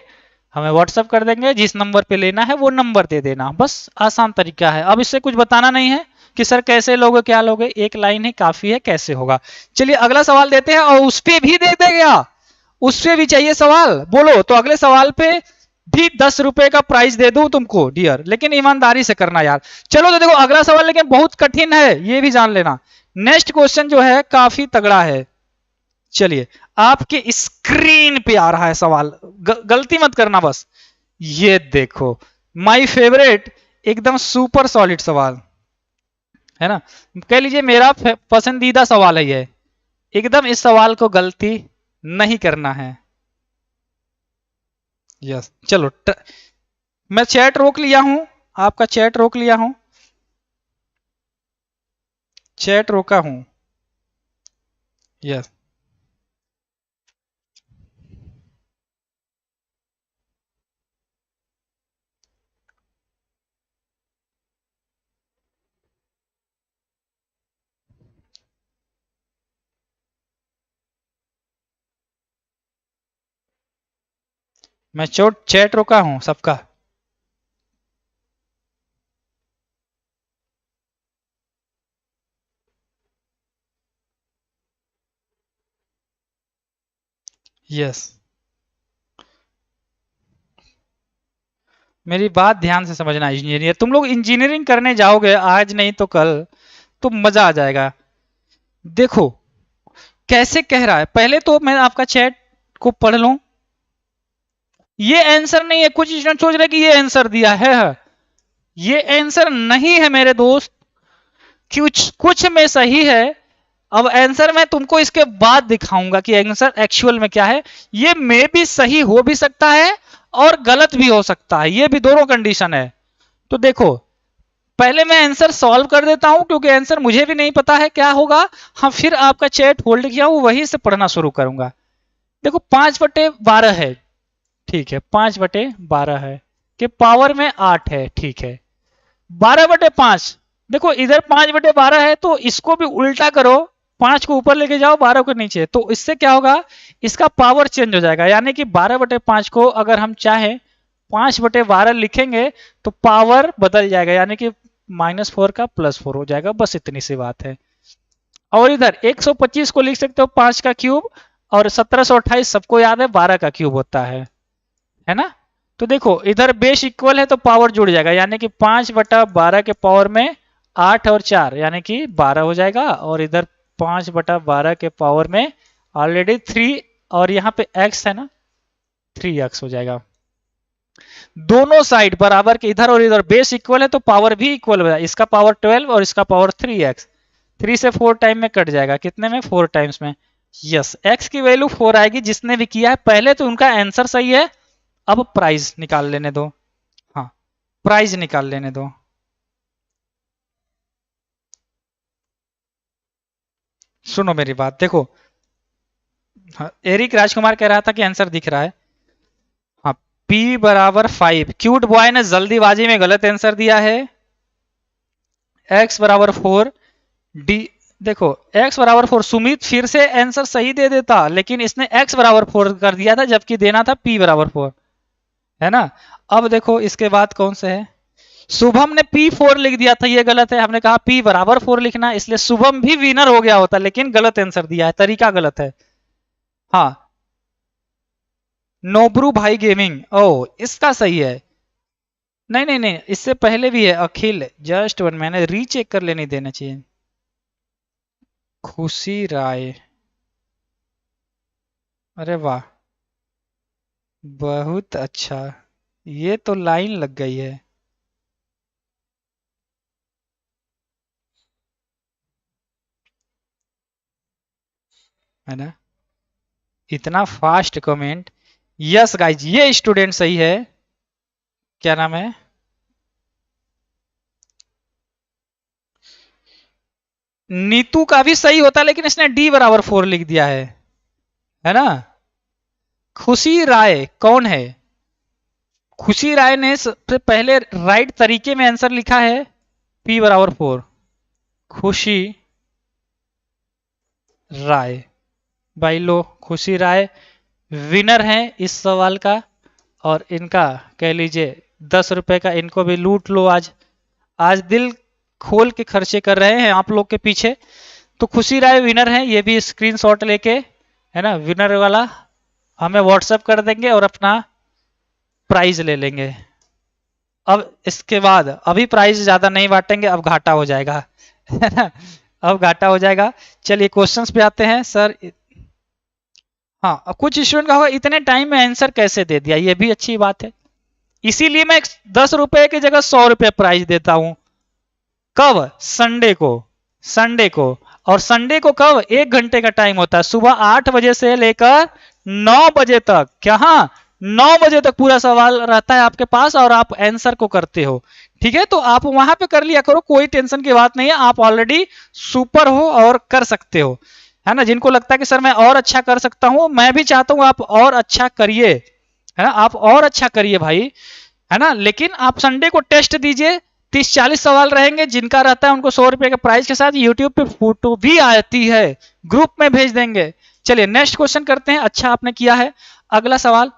हमें व्हाट्सअप कर देंगे, जिस नंबर पे लेना है वो नंबर दे देना, बस आसान तरीका है। अब इससे कुछ बताना नहीं है कि सर कैसे लोगे क्या लोगे, एक लाइन ही काफी है कैसे होगा। चलिए अगला सवाल देते हैं, और उस पे भी दे देगा, उस पे भी चाहिए सवाल, बोलो तो अगले सवाल पे भी 10 रुपए का प्राइस दे दूं तुमको डियर, लेकिन ईमानदारी से करना यार। चलो तो देखो अगला सवाल लेकिन बहुत कठिन है, ये भी जान लेना। नेक्स्ट क्वेश्चन जो है काफी तगड़ा है। चलिए आपके स्क्रीन पे आ रहा है सवाल, गलती मत करना बस। ये देखो माय फेवरेट, एकदम सुपर सॉलिड सवाल है ना, कह लीजिए मेरा पसंदीदा सवाल है ये, एकदम इस सवाल को गलती नहीं करना है। यस चलो मैं चैट रोक लिया हूं, आपका चैट रोक लिया हूं, चैट रोका हूं। यस मैं चैट रोका हूं सबका। यस मेरी बात ध्यान से समझना इंजीनियर, तुम लोग इंजीनियरिंग करने जाओगे आज नहीं तो कल, तो मजा आ जाएगा। देखो कैसे कह रहा है, पहले तो मैं आपका चैट को पढ़ लूं। ये आंसर नहीं है, कुछ स्टूडेंट सोच रहे कि ये आंसर दिया है, ये आंसर नहीं है मेरे दोस्त, कुछ कुछ में सही है। अब आंसर मैं तुमको इसके बाद दिखाऊंगा कि आंसर एक्चुअल में क्या है। ये मे भी सही हो भी सकता है और गलत भी हो सकता है, ये भी दोनों कंडीशन है। तो देखो पहले मैं आंसर सॉल्व कर देता हूं क्योंकि आंसर मुझे भी नहीं पता है क्या होगा। हाँ फिर आपका चैट होल्ड किया हूं, वहीं से पढ़ना शुरू करूंगा। देखो 5/12 है, ठीक है 5/12 है कि पावर में 8 है, ठीक है 12/5। देखो इधर 5/12 है तो इसको भी उल्टा करो, 5 को ऊपर लेके जाओ 12 को नीचे, तो इससे क्या होगा, इसका पावर चेंज हो जाएगा। यानी कि 12/5 को अगर हम चाहें 5/12 लिखेंगे तो पावर बदल जाएगा, यानी कि -4 का +4 हो जाएगा, बस इतनी सी बात है। और इधर 125 को लिख सकते हो 5 का क्यूब, और 1728 सबको याद है 12 का क्यूब होता है ना। तो देखो इधर बेस इक्वल है तो पावर जुड़ जाएगा, यानी कि 5/12 के पावर में 8 और 4 यानी कि 12 हो जाएगा, और इधर 5/12 के पावर में ऑलरेडी 3 और यहाँ पे x है ना, 3x हो जाएगा। दोनों साइड बराबर के, इधर और इधर बेस इक्वल है तो पावर भी इक्वल हो जाएगा, इसका पावर 12 और इसका पावर 3x, 3 से 4 टाइम में कट जाएगा, कितने में 4 टाइम्स में। यस x की वैल्यू 4 आएगी जिसने भी किया है, पहले तो उनका आंसर सही है। अब प्राइस निकाल लेने दो, हाँ प्राइस निकाल लेने दो। सुनो मेरी बात देखो, हाँ, एरिक राजकुमार कह रहा था कि आंसर दिख रहा है। हाँ P/5, क्यूट बॉय ने जल्दीबाजी में गलत आंसर दिया है। x/4 डी, देखो x/4, सुमित फिर से आंसर सही दे देता लेकिन इसने x/4 कर दिया था जबकि देना था P/4, है ना। अब देखो इसके बाद कौन से है, शुभम ने P4 लिख दिया था, ये गलत है, हमने कहा P/4 लिखना, इसलिए शुभम भी विनर हो गया होता लेकिन गलत आंसर दिया है, तरीका गलत है। हाँ नोब्रू भाई गेमिंग, ओ इसका सही है। नहीं नहीं नहीं, इससे पहले भी है अखिल, जस्ट वन, मैंने रीचेक कर लेने देना चाहिए। खुशी राय, अरे वाह बहुत अच्छा, ये तो लाइन लग गई है ना, इतना फास्ट कमेंट। यस गाइज ये स्टूडेंट सही है, क्या नाम है, नीतू का भी सही होता है लेकिन इसने डी बराबर 4 लिख दिया है ना। खुशी राय कौन है, खुशी राय ने सबसे पहले राइट तरीके में आंसर लिखा है पी बराबर 4। खुशी राय, भाई लो खुशी राय विनर है इस सवाल का, और इनका कह लीजिए 10 रुपए का इनको भी लूट लो। आज आज दिल खोल के खर्चे कर रहे हैं आप लोग के पीछे। तो खुशी राय विनर है, ये भी स्क्रीनशॉट लेके है ना विनर वाला हमें व्हाट्सएप कर देंगे और अपना प्राइज ले लेंगे। अब इसके बाद अभी प्राइज ज्यादा नहीं बांटेंगे, अब घाटा हो जाएगा है ना, अब घाटा हो जाएगा। चलिए क्वेश्चंस पे आते हैं सर। हाँ, अब कुछ स्टूडेंट का होगा इतने टाइम में आंसर कैसे दे दिया, ये भी अच्छी बात है, इसीलिए मैं 10 रुपए की जगह 100 रुपए प्राइज देता हूं। कब, संडे को, संडे को, और संडे को कब, 1 घंटे का टाइम होता है, सुबह 8 बजे से लेकर 9 बजे तक। क्या, हाँ 9 बजे तक पूरा सवाल रहता है आपके पास और आप आंसर को करते हो। ठीक है, तो आप वहां पे कर लिया करो, कोई टेंशन की बात नहीं है, आप ऑलरेडी सुपर हो और कर सकते हो, है ना। जिनको लगता है कि सर मैं और अच्छा कर सकता हूं, मैं भी चाहता हूं आप और अच्छा करिए, है ना, आप और अच्छा करिए भाई, है ना। लेकिन आप संडे को टेस्ट दीजिए, 30-40 सवाल रहेंगे, जिनका रहता है उनको 100 रुपए के प्राइस के साथ यूट्यूब पे फोटो भी आती है, ग्रुप में भेज देंगे। चलिए नेक्स्ट क्वेश्चन करते हैं। अच्छा आपने किया है। अगला सवाल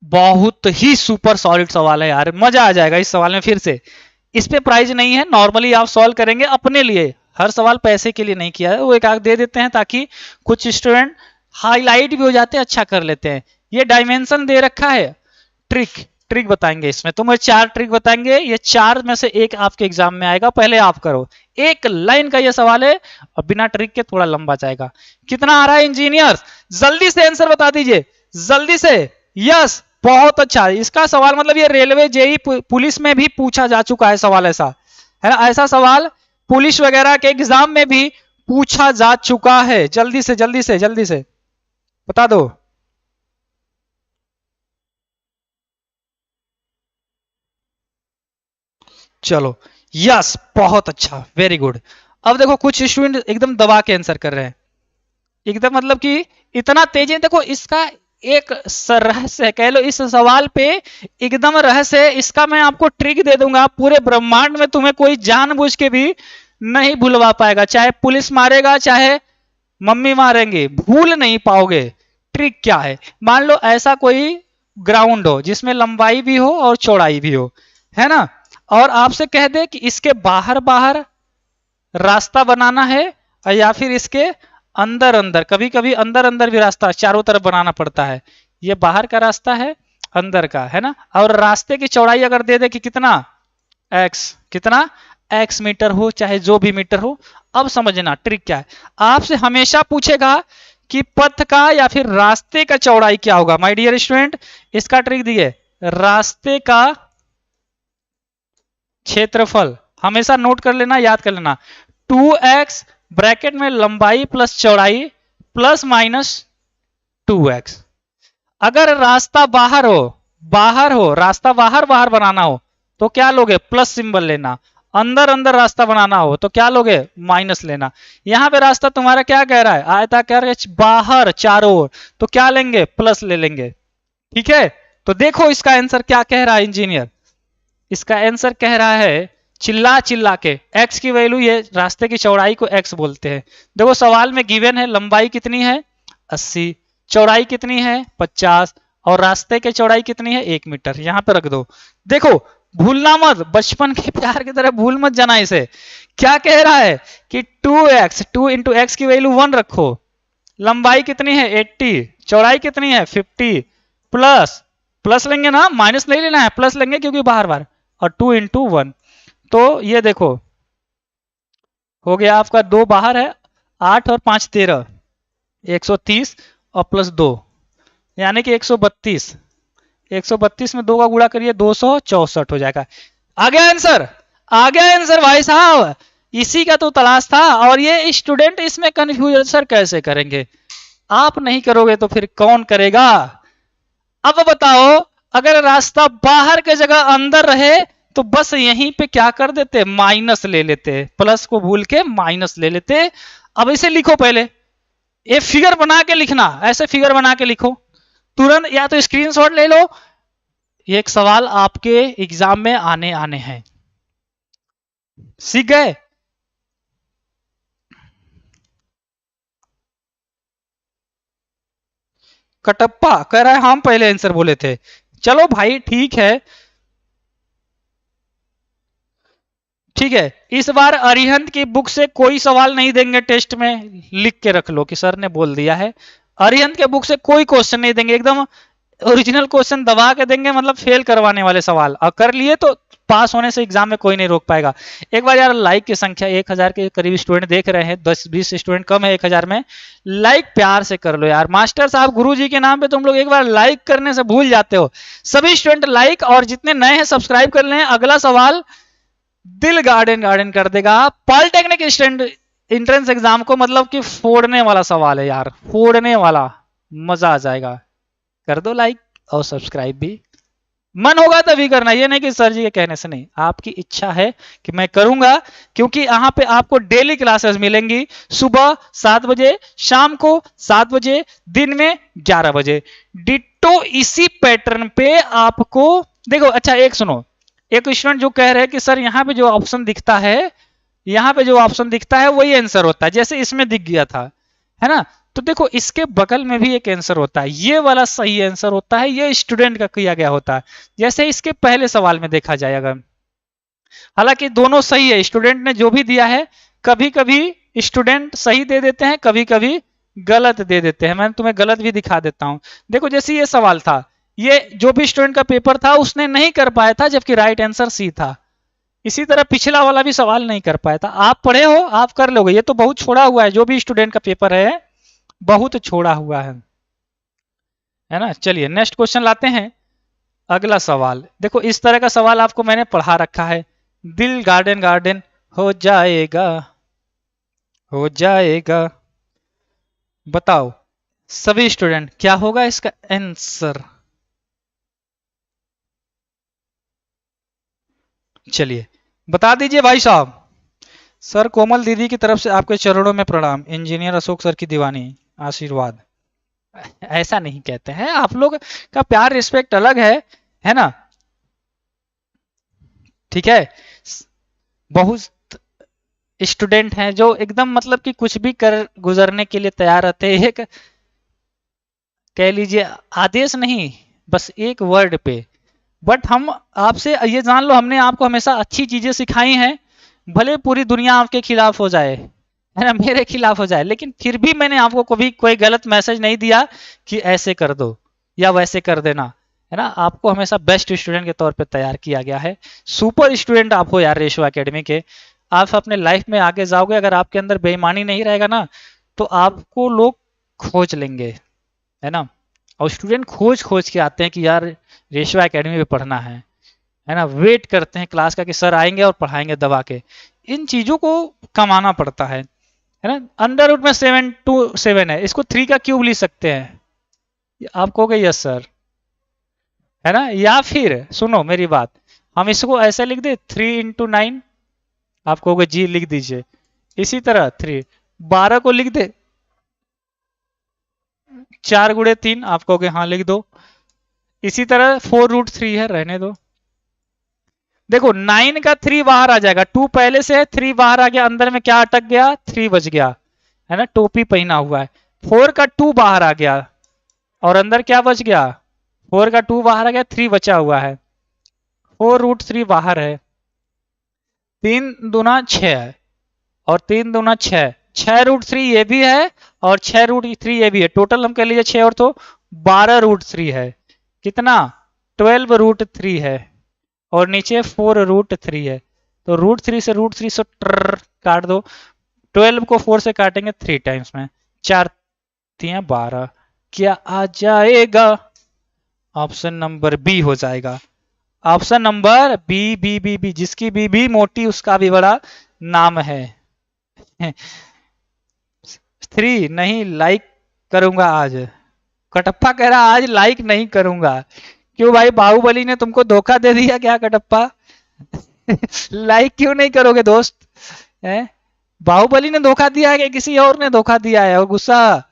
बहुत ही सुपर सॉलिड सवाल है यार, मजा आ जाएगा इस सवाल में। फिर से इस पे प्राइज नहीं है, नॉर्मली आप सॉल्व करेंगे अपने लिए, हर सवाल पैसे के लिए नहीं किया है, वो एक आग दे देते हैं ताकि कुछ स्टूडेंट हाईलाइट भी हो जाते हैं, अच्छा कर लेते हैं। ये डायमेंशन दे रखा है, ट्रिक ट्रिक बताएंगे इसमें, तो मैं 4 ट्रिक बताएंगे, ये 4 में से एक आपके एग्जाम में आएगा, पहले आप करो। 1 लाइन का ये सवाल है और बिना ट्रिक के थोड़ा लंबा जाएगा। कितना आ रहा है इंजीनियर, जल्दी से आंसर बता दीजिए, जल्दी से। यस, बहुत अच्छा। इसका सवाल मतलब ये रेलवे जेई पुलिस में भी पूछा जा चुका है सवाल, ऐसा है ना, ऐसा सवाल पुलिस वगैरह के एग्जाम में भी पूछा जा चुका है। जल्दी से जल्दी से जल्दी से बता दो। चलो यस, बहुत अच्छा, वेरी गुड। अब देखो कुछ स्टूडेंट एकदम दबा के आंसर कर रहे हैं, एकदम मतलब कि इतना तेजी। देखो इसका एक रहस्य कह लो इस सवाल पे, एकदम रहस्य है इसका। मैं आपको ट्रिक दे दूंगा, पूरे ब्रह्मांड में तुम्हें कोई जानबूझ के भी नहीं भूलवा पाएगा, चाहे पुलिस मारेगा चाहे मम्मी मारेंगे, भूल नहीं पाओगे। ट्रिक क्या है, मान लो ऐसा कोई ग्राउंड हो जिसमें लंबाई भी हो और चौड़ाई भी हो, है ना, और आपसे कह दे कि इसके बाहर बाहर रास्ता बनाना है या फिर इसके अंदर अंदर, कभी कभी अंदर अंदर भी रास्ता चारों तरफ बनाना पड़ता है। ये बाहर का रास्ता है, अंदर का, है ना, और रास्ते की चौड़ाई अगर दे दे कि कितना x, कितना x मीटर हो चाहे जो भी मीटर हो। अब समझना ट्रिक क्या है, आपसे हमेशा पूछेगा कि पथ का या फिर रास्ते का चौड़ाई क्या होगा। माय डियर स्टूडेंट, इसका ट्रिक दिए, रास्ते का क्षेत्रफल हमेशा नोट कर लेना, याद कर लेना, 2x ब्रैकेट में लंबाई प्लस चौड़ाई प्लस माइनस 2x। अगर रास्ता बाहर हो, बाहर हो, रास्ता बाहर बाहर बनाना हो तो क्या लोगे, प्लस सिंबल लेना। अंदर अंदर रास्ता बनाना हो तो क्या लोगे, माइनस लेना। यहां पे रास्ता तुम्हारा क्या कह रहा है, आयताकार बाहर चारों ओर, तो क्या लेंगे, प्लस ले लेंगे। ठीक है, तो देखो इसका आंसर क्या कह रहा है इंजीनियर, इसका आंसर कह रहा है चिल्ला चिल्ला के, x की वैल्यू, ये रास्ते की चौड़ाई को x बोलते हैं। देखो सवाल में गिवन है लंबाई कितनी है 80, चौड़ाई कितनी है 50, और रास्ते की चौड़ाई कितनी है 1 मीटर। यहां पे रख दो, देखो भूलना मत, बचपन के प्यार की तरह भूल मत जाना इसे। क्या कह रहा है कि 2x, 2 इंटू एक्स की वैल्यू 1 रखो, लंबाई कितनी है 80, चौड़ाई कितनी है 50, प्लस प्लस लेंगे ना, माइनस नहीं लेना है, प्लस लेंगे क्योंकि बार बार, और 2 इंटू 1। तो ये देखो हो गया आपका, 2 बाहर है, 8 और 5 13, 130 और प्लस 2 यानी कि 132। 132 में 2 का गुणा करिए 264 हो जाएगा। आ गया आंसर, आ गया आंसर भाई साहब, इसी का तो तलाश था। और ये स्टूडेंट इसमें कंफ्यूज, सर कैसे करेंगे, आप नहीं करोगे तो फिर कौन करेगा। अब बताओ अगर रास्ता बाहर के जगह अंदर रहे तो बस यहीं पे क्या कर देते, माइनस ले लेते, प्लस को भूल के माइनस ले लेते। अब इसे लिखो, पहले ये फिगर बना के लिखना, ऐसे फिगर बना के लिखो तुरंत, या तो स्क्रीनशॉट ले लो। ये एक सवाल आपके एग्जाम में आने आने हैं, सीख गए। कटप्पा कह रहा है हम पहले आंसर बोले थे। चलो भाई ठीक है, ठीक है। इस बार अरिहंत की बुक से कोई सवाल नहीं देंगे टेस्ट में, लिख के रख लो कि सर ने बोल दिया है। अरिहंत के बुक से कोई क्वेश्चन नहीं देंगे, एकदम ओरिजिनल क्वेश्चन दबा के देंगे, मतलब फेल करवाने वाले सवाल। और कर लिए तो पास होने से एग्जाम में कोई नहीं रोक पाएगा। एक बार यार लाइक की संख्या 1000 के करीब स्टूडेंट देख रहे हैं, 10-20 स्टूडेंट कम है 1000 में। लाइक प्यार से कर लो यार, मास्टर साहब गुरुजी के नाम पे तुम लोग एक बार लाइक करने से भूल जाते हो। सभी स्टूडेंट लाइक, और जितने नए हैं सब्सक्राइब कर लें। अगला सवाल दिल गार्डन गार्डन कर देगा। पॉलिटेक्निक एंट्रेंस एग्जाम को मतलब कि फोड़ने वाला सवाल है यार, फोड़ने वाला, मजा आ जाएगा। कर दो लाइक और सब्सक्राइब भी, मन होगा तभी करना, ये नहीं कि सर जी के कहने से नहीं, आपकी इच्छा है कि मैं करूंगा। क्योंकि यहाँ पे आपको डेली क्लासेस मिलेंगी, सुबह 7 बजे, शाम को 7 बजे, दिन में 11 बजे, डिट्टो इसी पैटर्न पे आपको। देखो अच्छा एक सुनो, एक स्टूडेंट जो कह रहे हैं कि सर यहाँ पे जो ऑप्शन दिखता है, यहाँ पे जो ऑप्शन दिखता है वही आंसर होता है, जैसे इसमें दिख गया था, है ना। तो देखो इसके बगल में भी एक आंसर होता है, ये वाला सही आंसर होता है, ये स्टूडेंट का किया गया होता है, जैसे इसके पहले सवाल में देखा जाए अगर। हालांकि दोनों सही है, स्टूडेंट ने जो भी दिया है, कभी कभी स्टूडेंट सही दे देते हैं, कभी कभी गलत दे देते हैं। मैं तुम्हें गलत भी दिखा देता हूं। देखो जैसे ये सवाल था, ये जो भी स्टूडेंट का पेपर था उसने नहीं कर पाया था, जबकि राइट आंसर सी था। इसी तरह पिछला वाला भी सवाल नहीं कर पाया था। आप पढ़े हो, आप कर लोगे, ये तो बहुत छोड़ा हुआ है, जो भी स्टूडेंट का पेपर है बहुत छोड़ा हुआ है ना। चलिए नेक्स्ट क्वेश्चन लाते हैं। अगला सवाल देखो, इस तरह का सवाल आपको मैंने पढ़ा रखा है। दिल गार्डन गार्डन हो जाएगा, हो जाएगा। बताओ सभी स्टूडेंट क्या होगा इसका आंसर। चलिए बता दीजिए भाई साहब। सर कोमल दीदी की तरफ से आपके चरणों में प्रणाम, इंजीनियर अशोक सर की दीवानी, आशीर्वाद। ऐसा नहीं कहते हैं, आप लोग का प्यार रिस्पेक्ट अलग है ना। ठीक है, बहुत स्टूडेंट हैं जो एकदम मतलब कि कुछ भी कर गुजरने के लिए तैयार रहते हैं, एक कह लीजिए आदेश नहीं, बस एक वर्ड पे। बट हम आपसे ये जान लो, हमने आपको हमेशा अच्छी चीजें सिखाई हैं, भले पूरी दुनिया आपके खिलाफ हो जाए, है ना, मेरे खिलाफ हो जाए, लेकिन फिर भी मैंने आपको कभी कोई गलत मैसेज नहीं दिया कि ऐसे कर दो या वैसे कर देना, है ना। आपको हमेशा बेस्ट स्टूडेंट के तौर पे तैयार किया गया है। सुपर स्टूडेंट आप हो यार रेशो एकेडमी के। आप अपने लाइफ में आगे जाओगे, अगर आपके अंदर बेईमानी नहीं रहेगा ना, तो आपको लोग खोज लेंगे, है ना। और स्टूडेंट खोज खोज के आते हैं कि यार रेशो एकेडमी में पढ़ना है ना, वेट करते हैं क्लास का कि सर आएंगे और पढ़ाएंगे दबा के। इन चीजों को कमाना पड़ता है ना। अंडर रूट में 7/7 है, इसको 3 का क्यूब लिख सकते हैं। आप कहोगे यस सर, है ना। या फिर सुनो मेरी बात, हम इसको ऐसे लिख दे 3/9, आप कहोगे जी लिख दीजिए। इसी तरह 12 को लिख दे 4 × 3, आप कहोगे हाँ लिख दो। इसी तरह 4√3 है, रहने दो। देखो 9 का 3 बाहर आ जाएगा, 2 पहले से है, 3 बाहर आ गया, अंदर में क्या अटक गया, 3 बच गया, है ना, टोपी पहना हुआ है। 4 का 2 बाहर आ गया और अंदर क्या बच गया, 4 का 2 बाहर आ गया, 3 बचा हुआ है, 4√3 बाहर है। 3 दूना 6 है और 3 दूना 6, 6√3 ये भी है और 6√3 ये भी है। टोटल हम कह लीजिए 6 और तो 12√3 है। कितना, 12√3 है और नीचे 4√3 है। तो √3 से √3 से काट दो, 12 को 4 से काटेंगे 3 टाइम्स में, 4 × 12, क्या आ जाएगा, ऑप्शन नंबर बी हो जाएगा। Option number B, B B B, जिसकी बी भी मोटी उसका भी बड़ा नाम है। 3 नहीं लाइक करूंगा आज, कटप्पा कह रहा आज लाइक नहीं करूंगा। क्यों भाई, बाहुबली ने तुमको धोखा दे दिया क्या कटप्पा? लाइक क्यों नहीं करोगे दोस्त? है, बाहुबली ने धोखा दिया है कि किसी और ने धोखा दिया है? और गुस्सा।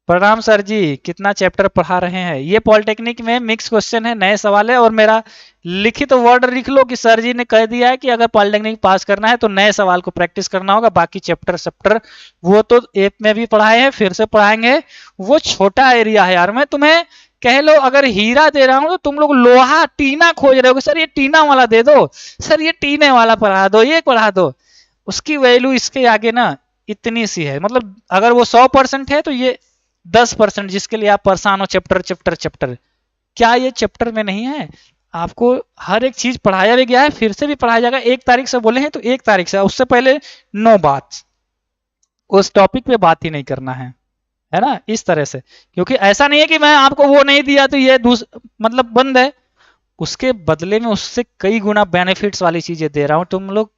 प्रणाम सर जी, कितना चैप्टर पढ़ा रहे हैं? ये पॉलिटेक्निक में मिक्स क्वेश्चन है, नए सवाल है, और मेरा लिखित वर्ड लिख लो कि सर जी ने कह दिया है कि अगर पॉलिटेक्निक पास करना है तो नए सवाल को प्रैक्टिस करना होगा। बाकी चैप्टर वो तो एप में भी पढ़ाए हैं, फिर से पढ़ाएंगे। वो छोटा एरिया है यार। मैं तुम्हें कह लो अगर हीरा दे रहा हूं तो तुम लोग लोहा टीना खोज रहे हो, सर ये टीना वाला दे दो, सर ये टीने वाला पढ़ा दो, ये पढ़ा दो। उसकी वैल्यू इसके आगे ना इतनी सी है। मतलब अगर वो 100% है तो ये 10%, जिसके लिए आप परेशान हो चैप्टर चैप्टर चैप्टर। क्या ये चैप्टर में नहीं है? आपको हर एक चीज पढ़ाया भी गया है, फिर से भी पढ़ाया जाएगा। 1 तारीख से बोले हैं तो 1 तारीख से, उससे पहले नो बात, उस टॉपिक पे बात ही नहीं करना है ना, इस तरह से। क्योंकि ऐसा नहीं है कि मैं आपको वो नहीं दिया तो ये मतलब बंद है। उसके बदले में उससे कई गुना बेनिफिट्स वाली चीजें दे रहा हूं। तुम लोग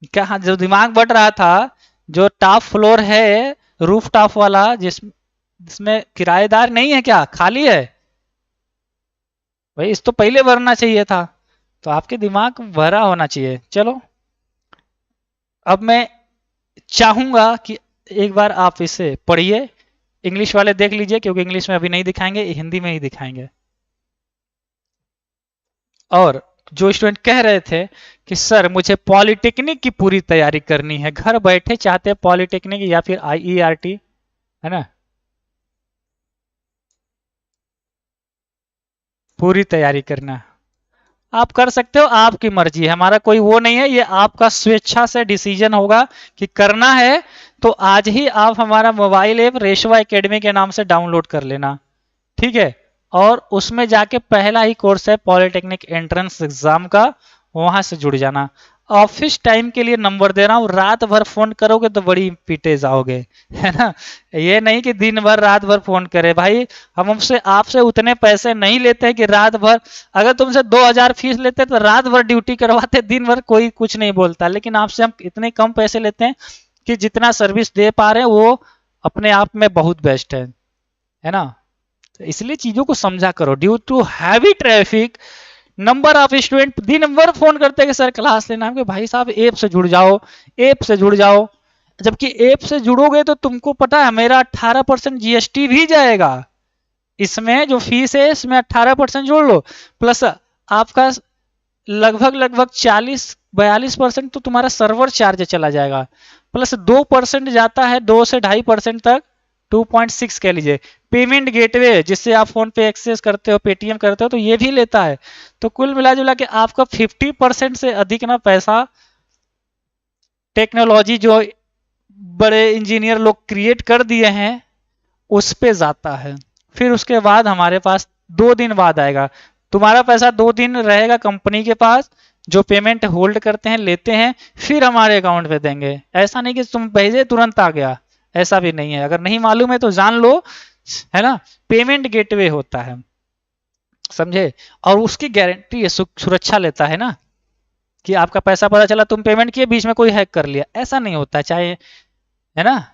क्या, जो दिमाग बढ़ रहा था, जो टॉप फ्लोर है रूफ टॉप वाला, जिसमें किराएदार नहीं है, क्या खाली है भाई? इस तो पहले भरना चाहिए था। तो आपके दिमाग भरा होना चाहिए। चलो, अब मैं चाहूंगा कि एक बार आप इसे पढ़िए। इंग्लिश वाले देख लीजिए, क्योंकि इंग्लिश में अभी नहीं दिखाएंगे, हिंदी में ही दिखाएंगे। और जो स्टूडेंट कह रहे थे कि सर मुझे पॉलिटेक्निक की पूरी तैयारी करनी है, घर बैठे चाहते हैं पॉलिटेक्निक या फिर IERT, है ना, पूरी तैयारी करना, आप कर सकते हो, आपकी मर्जी है, हमारा कोई वो नहीं है। ये आपका स्वेच्छा से डिसीजन होगा कि करना है तो आज ही आप हमारा मोबाइल ऐप रेशवा एकेडमी के नाम से डाउनलोड कर लेना, ठीक है। और उसमें जाके पहला ही कोर्स है पॉलिटेक्निक एंट्रेंस एग्जाम का, वहां से जुड़ जाना। ऑफिस टाइम के लिए नंबर दे रहा हूँ, रात भर फोन करोगे तो बड़ी पीटे जाओगे, है ना। ये नहीं कि दिन भर रात भर फोन करे भाई। हम हमसे आपसे उतने पैसे नहीं लेते कि रात भर, अगर तुमसे 2000 फीस लेते तो रात भर ड्यूटी करवाते, दिन भर कोई कुछ नहीं बोलता। लेकिन आपसे हम इतने कम पैसे लेते हैं कि जितना सर्विस दे पा रहे हैं वो अपने आप में बहुत बेस्ट है ना। तो इसलिए चीजों को समझा करो। Due to heavy traffic, number of student दिन भर फोन करते हैं कि सर क्लास लेना है, भाई साहब ऐप से जुड़ जाओ, ऐप से जुड़ जाओ। जबकि ऐप से जुड़ोगे तो तुमको पता है मेरा 18% GST भी जाएगा। इसमें जो फीस है इसमें 18% जोड़ लो, प्लस आपका लगभग 40-42% तो तुम्हारा सर्वर चार्ज चला जाएगा, प्लस 2% जाता है, 2 से 2.5% तक, 2.6 कह लीजिए पेमेंट गेटवे, जिससे आप फोन पे एक्सेस करते हो, पेटीएम करते हो, तो ये भी लेता है। तो कुल मिला जुला के आपका 50% से अधिक ना पैसा टेक्नोलॉजी जो बड़े इंजीनियर लोग क्रिएट कर दिए हैं उस पे जाता है। फिर उसके बाद हमारे पास 2 दिन बाद आएगा, तुम्हारा पैसा 2 दिन रहेगा कंपनी के पास, जो पेमेंट होल्ड करते हैं, लेते हैं, फिर हमारे अकाउंट पे देंगे। ऐसा नहीं कि तुम भेजे तुरंत आ गया, ऐसा भी नहीं है। अगर नहीं मालूम है तो जान लो, है ना, पेमेंट गेटवे होता है, समझे। और उसकी गारंटी सुरक्षा लेता है ना, कि आपका पैसा पता चला तुम पेमेंट किए, बीच में कोई हैक कर लिया, ऐसा नहीं होता, चाहे, है ना।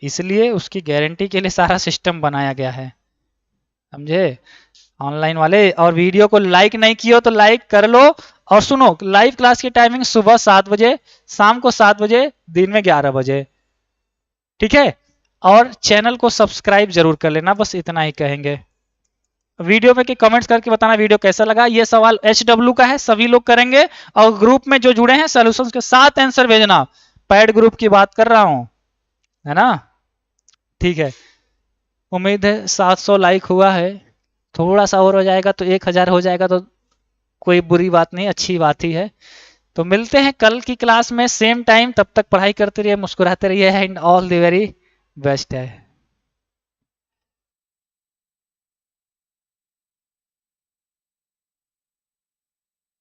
इसलिए उसकी गारंटी के लिए सारा सिस्टम बनाया गया है, समझे ऑनलाइन वाले। और वीडियो को लाइक नहीं किया तो लाइक कर लो। और सुनो, लाइव क्लास की टाइमिंग सुबह 7 बजे, शाम को 7 बजे, दिन में 11 बजे, ठीक है। और चैनल को सब्सक्राइब जरूर कर लेना, बस इतना ही कहेंगे। वीडियो में के कमेंट्स करके बताना वीडियो कैसा लगा। ये सवाल HW का है, सभी लोग करेंगे। और ग्रुप में जो जुड़े हैं सॉल्यूशंस के साथ आंसर भेजना, पैड ग्रुप की बात कर रहा हूं, है ना, ठीक है। उम्मीद है 700 लाइक हुआ है, थोड़ा सा और हो जाएगा तो 1000 हो जाएगा, तो कोई बुरी बात नहीं, अच्छी बात ही है। तो मिलते हैं कल की क्लास में सेम टाइम, तब तक पढ़ाई करते रहिए, मुस्कुराते रहिए, and all the very best है।